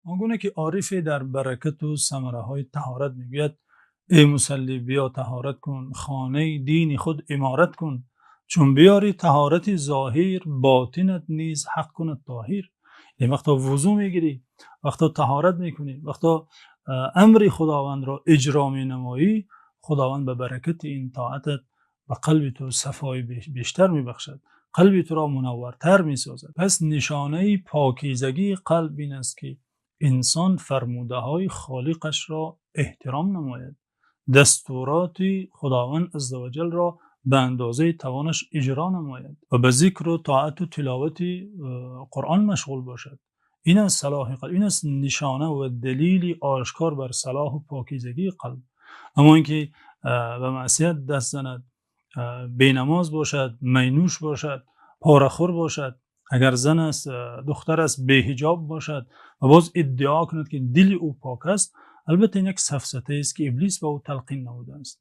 آنگونه که عارف در برکت و ثمره های طهارت میگوید: ای مصلی بیا طهارت کن، خانه دین خود عمارت کن، چون بیاری طهارت ظاهر، باطنت نیز حق کند طاهر. این وقتا وضو میگیری، وقتا طهارت میکنی، وقتا امر خداوند را اجرا می نمایی، خداوند به برکت این طاعتت و قلب تو صفای بیشتر میبخشد، قلب تو را منورتر میسازد. پس نشانه پاکیزگی قلب این است که انسان فرموده های خالقش را احترام نماید، دستورات خداوند عزوجل را به اندازه توانش اجرا نماید و به ذکر و طاعت و تلاوت قرآن مشغول باشد. این است صلاح قلب، این است نشانه و دلیل آشکار بر صلاح و پاکیزگی قلب. اما اینکه به معصیت دست زند، بینماز باشد، مینوش باشد، پاره‌خور باشد، اگر زن است دختر است بی‌حجاب باشد و باز ادعا کند که دل او پاک است، البته این یک سفسطه است که ابلیس به او تلقین نموده است.